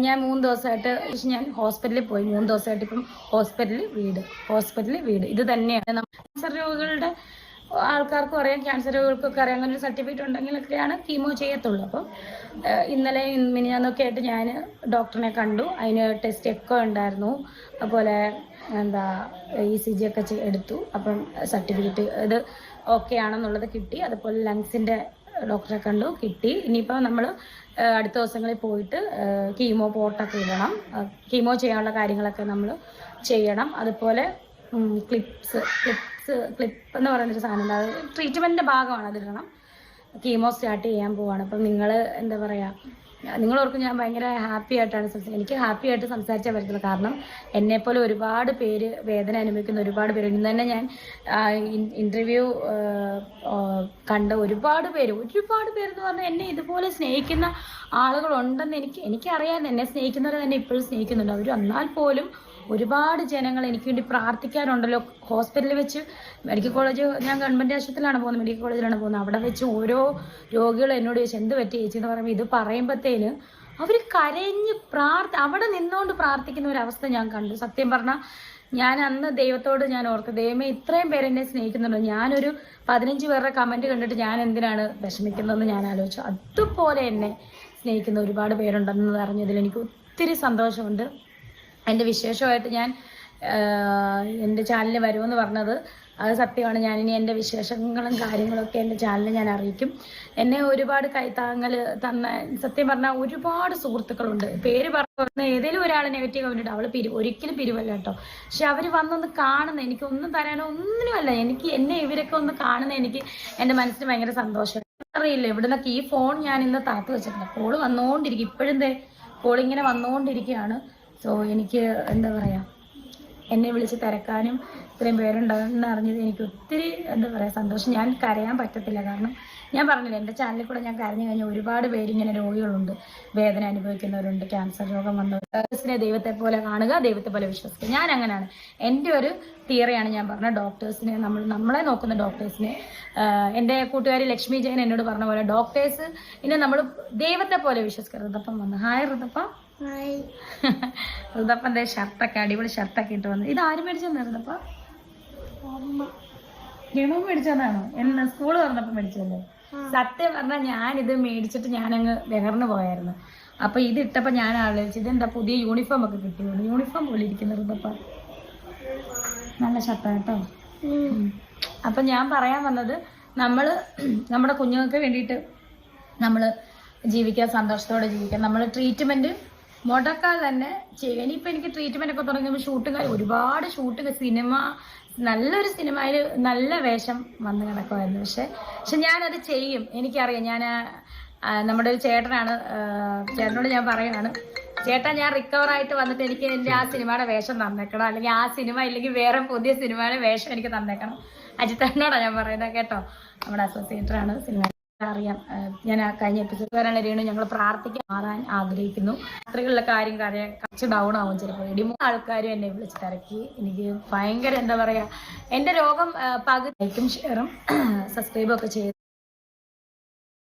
ഞാൻ 3 ദിവസമായിട്ട് ഞാൻ ഹോസ്പിറ്റലിൽ പോയി. 3 ദിവസമായിട്ട് ഇപ്പം ഹോസ്പിറ്റലിൽ വീട് ഇത് തന്നെയാണ്. ക്യാൻസർ രോഗികളുടെ ആൾക്കാർക്കും അറിയാം, ക്യാൻസർ രോഗികൾക്കൊക്കെ അറിയാം. അങ്ങനെ ഒരു സർട്ടിഫിക്കറ്റ് ഉണ്ടെങ്കിലൊക്കെയാണ് കീമോ ചെയ്യത്തുള്ളൂ. അപ്പം ഇന്നലെ മിനിഞ്ഞാന്നൊക്കെ ആയിട്ട് ഞാൻ ഡോക്ടറിനെ കണ്ടു. അതിന് ടെസ്റ്റ് എക്കോ ഉണ്ടായിരുന്നു, അതുപോലെ ECG ഒക്കെ എടുത്തു. അപ്പം സർട്ടിഫിക്കറ്റ് ഇത് ഓക്കെ ആണെന്നുള്ളത് കിട്ടി. അതുപോലെ ലങ്സിൻ്റെ ഡോക്ടറെ കണ്ടു, കിട്ടി. ഇനിയിപ്പോൾ നമ്മൾ അടുത്ത ദിവസങ്ങളിൽ പോയിട്ട് കീമോ പോർട്ടൊക്കെ ഇടണം. കീമോ ചെയ്യാനുള്ള കാര്യങ്ങളൊക്കെ നമ്മൾ ചെയ്യണം. അതുപോലെ ക്ലിപ്പ് എന്ന് പറയുന്നൊരു സാധനം, അത് ട്രീറ്റ്മെൻറ്റിൻ്റെ ഭാഗമാണ്, അതിടണം. കീമോ സ്റ്റാർട്ട് ചെയ്യാൻ പോവാണ്. അപ്പം നിങ്ങൾ എന്താ പറയുക, നിങ്ങളോർക്കും ഞാൻ ഭയങ്കര ഹാപ്പി ആയിട്ടാണ് എനിക്ക് ഹാപ്പി ആയിട്ട് സംസാരിച്ചാൽ പറ്റത്തില്ല. കാരണം എന്നെപ്പോലെ ഒരുപാട് പേര് വേദന അനുഭവിക്കുന്ന ഒരുപാട് പേര്. ഇന്ന് തന്നെ ഞാൻ ഇൻ്റർവ്യൂ കണ്ട ഒരുപാട് പേര് എന്ന് പറഞ്ഞാൽ എന്നെ ഇതുപോലെ സ്നേഹിക്കുന്ന ആളുകളുണ്ടെന്ന് എനിക്കറിയാം. എന്നെ സ്നേഹിക്കുന്നവർ തന്നെ ഇപ്പോഴും സ്നേഹിക്കുന്നുണ്ട്. അവർ എന്നാൽ പോലും ഒരുപാട് ജനങ്ങൾ എനിക്ക് വേണ്ടി പ്രാർത്ഥിക്കാനുണ്ടല്ലോ. ഹോസ്പിറ്റലിൽ വെച്ച് മെഡിക്കൽ കോളേജ്, ഞാൻ ഗവൺമെൻറ് ആശുപത്രിയിലാണ് പോകുന്നത്, മെഡിക്കൽ കോളേജിലാണ് പോകുന്നത്. അവിടെ വെച്ച് ഓരോ രോഗികൾ എന്നോട് ചോദിച്ചു എന്ത് പറ്റി ചേച്ചി എന്ന് പറയുമ്പോൾ ഇത് പറയുമ്പോഴത്തേന് അവർ കരഞ്ഞ് അവിടെ നിന്നുകൊണ്ട് പ്രാർത്ഥിക്കുന്ന ഒരവസ്ഥ ഞാൻ കണ്ടു. സത്യം പറഞ്ഞാൽ ഞാൻ അന്ന് ദൈവത്തോട് ഞാൻ ഓർത്തു, ദൈവമേ ഇത്രയും പേര് എന്നെ സ്നേഹിക്കുന്നുണ്ടോ. ഞാനൊരു 15 പേരുടെ കമൻറ്റ് കണ്ടിട്ട് ഞാൻ എന്തിനാണ് വിഷമിക്കുന്നതെന്ന് ഞാൻ ആലോചിച്ചു. അതുപോലെ എന്നെ സ്നേഹിക്കുന്ന ഒരുപാട് പേരുണ്ടെന്ന് അറിഞ്ഞതിൽ എനിക്ക് ഒത്തിരി സന്തോഷമുണ്ട്. എൻ്റെ വിശേഷമായിട്ട് ഞാൻ എൻ്റെ ചാനലിൽ വരുമെന്ന് പറഞ്ഞത് അത് സത്യമാണ്. ഞാനിനി എൻ്റെ വിശേഷങ്ങളും കാര്യങ്ങളൊക്കെ എൻ്റെ ചാനലിൽ ഞാൻ അറിയിക്കും. എന്നെ ഒരുപാട് കൈത്താങ്ങൽ തന്ന, സത്യം പറഞ്ഞാൽ ഒരുപാട് സുഹൃത്തുക്കളുണ്ട്. പേര് പറഞ്ഞ ഏതെങ്കിലും ഒരാൾ നെഗറ്റീവ് കമൻറ്റ് അവൾ ഒരിക്കലും പിരിവല്ല കേട്ടോ. പക്ഷെ അവർ വന്നൊന്ന് കാണുന്ന, എനിക്കൊന്നും തരാനോ ഒന്നുമല്ല, എന്നെ ഇവരൊക്കെ ഒന്ന് കാണുന്ന എനിക്ക് എൻ്റെ മനസ്സിന് ഭയങ്കര സന്തോഷം. അറിയില്ല ഇവിടുന്നൊക്കെ ഈ ഫോൺ ഞാൻ ഇന്ന് താത്തു വെച്ചിട്ടുണ്ട്. കോള് വന്നുകൊണ്ടിരിക്കും, ഇപ്പോഴും കോളിങ്ങനെ വന്നുകൊണ്ടിരിക്കുകയാണ്. സോ എനിക്ക് എന്താ പറയുക, എന്നെ വിളിച്ച് തിരക്കാനും ഇത്രയും പേരുണ്ടാകുമെന്ന് അറിഞ്ഞത് എനിക്ക് ഒത്തിരി എന്താ പറയുക സന്തോഷം. ഞാൻ കരയാൻ പറ്റത്തില്ല, കാരണം ഞാൻ പറഞ്ഞില്ല എൻ്റെ ചാനലിൽ കൂടെ ഞാൻ കരഞ്ഞു കഴിഞ്ഞാൽ ഒരുപാട് പേര് ഇങ്ങനെ രോഗികളുണ്ട്, വേദന അനുഭവിക്കുന്നവരുണ്ട്, ക്യാൻസർ രോഗം വന്നവർ. ദൈവത്തെ പോലെ കാണുക, ദൈവത്തെ പോലെ വിശ്വസിക്കുക. ഞാൻ അങ്ങനെയാണ്. എൻ്റെ ഒരു തിയറിയാണ് ഞാൻ പറഞ്ഞത്. ഡോക്ടേഴ്സിനെ നമ്മളെ നോക്കുന്ന ഡോക്ടേഴ്സിനെ, എൻ്റെ കൂട്ടുകാരി ലക്ഷ്മി ജയൻ എന്നോട് പറഞ്ഞ പോലെ ഡോക്ടേഴ്സ് ഇനി നമ്മൾ ദൈവത്തെ പോലെ വിശ്വസിക്കുക. ഋതപ്പം വന്നു. ഹായ് ഋതപ്പ. ഋതപ്പൻ ഷർട്ടൊക്കെ അടിപൊളി ഷർട്ടൊക്കെ ഇട്ട് വന്നു. ഇത് ആര് മേടിച്ചെന്നാ ഋതപ്പ? ഗമ മേടിച്ചതാണോ? എന്നെ സ്കൂള് തുറന്നപ്പോൾ മേടിച്ചല്ലേ? സത്യം പറഞ്ഞാൽ ഞാനിത് മേടിച്ചിട്ട് ഞാനങ്ങ് വികർന്നു പോയായിരുന്നു. അപ്പോൾ ഇതിട്ടപ്പോൾ ഞാൻ ആലോചിച്ചു ഇതെന്താ പുതിയ യൂണിഫോം ഒക്കെ കിട്ടിയുള്ളൂ. യൂണിഫോം പോലെ ഇരിക്കുന്ന ഋതപ്പ നല്ല ഷർട്ടാണ് കേട്ടോ. അപ്പം ഞാൻ പറയാൻ വന്നത്, നമ്മൾ നമ്മുടെ കുഞ്ഞുങ്ങൾക്ക് വേണ്ടിയിട്ട് നമ്മൾ ജീവിക്കാൻ, സന്തോഷത്തോടെ ജീവിക്കാൻ, നമ്മൾ ട്രീറ്റ്മെൻറ്റ് മുടക്കാതെ തന്നെ ചെയ്യുക. ഇനിയിപ്പോൾ എനിക്ക് ട്രീറ്റ്മെൻ്റ് ഒക്കെ തുടങ്ങിയപ്പോൾ ഷൂട്ടുകാർ ഒരുപാട് സിനിമ, നല്ലൊരു സിനിമയിൽ നല്ല വേഷം വന്ന് കിടക്കുമായിരുന്നു. പക്ഷെ ഞാനത് ചെയ്യും, എനിക്കറിയാം. ഞാൻ നമ്മുടെ ഒരു ചേട്ടനാണ്, ചേട്ടനോട് ഞാൻ പറയുകയാണ്, ചേട്ടാ ഞാൻ റിക്കവറായിട്ട് വന്നിട്ട് എനിക്ക് എൻ്റെ ആ സിനിമയുടെ വേഷം തന്നേക്കണം, അല്ലെങ്കിൽ ആ സിനിമ ഇല്ലെങ്കിൽ വേറെ പുതിയ സിനിമയുടെ വേഷം എനിക്ക് തന്നേക്കണം. അജിത്തേട്ടനോടാണ് ഞാൻ പറയുന്നത് കേട്ടോ. നമ്മുടെ അസോസിയേറ്ററാണ്, സിനിമ അറിയാം. ഞാൻ കഴിഞ്ഞ എപ്പിസോഡ് വരാനുള്ള രേണു ഞങ്ങൾ പ്രാർത്ഥിക്കാൻ മാറാൻ ആഗ്രഹിക്കുന്നു. യാത്രകളിലെ കാര്യം കുറച്ച് ഡൗൺ ആവും ചിലപ്പോൾ. 3 ആൾക്കാരും എന്നെ വിളിച്ച് തിരക്കി. എനിക്ക് ഭയങ്കര എന്താ പറയുക, എൻ്റെ രോഗം പകുതി ലൈക്കും ഷെയറും സബ്സ്ക്രൈബും ഒക്കെ ചെയ്തു.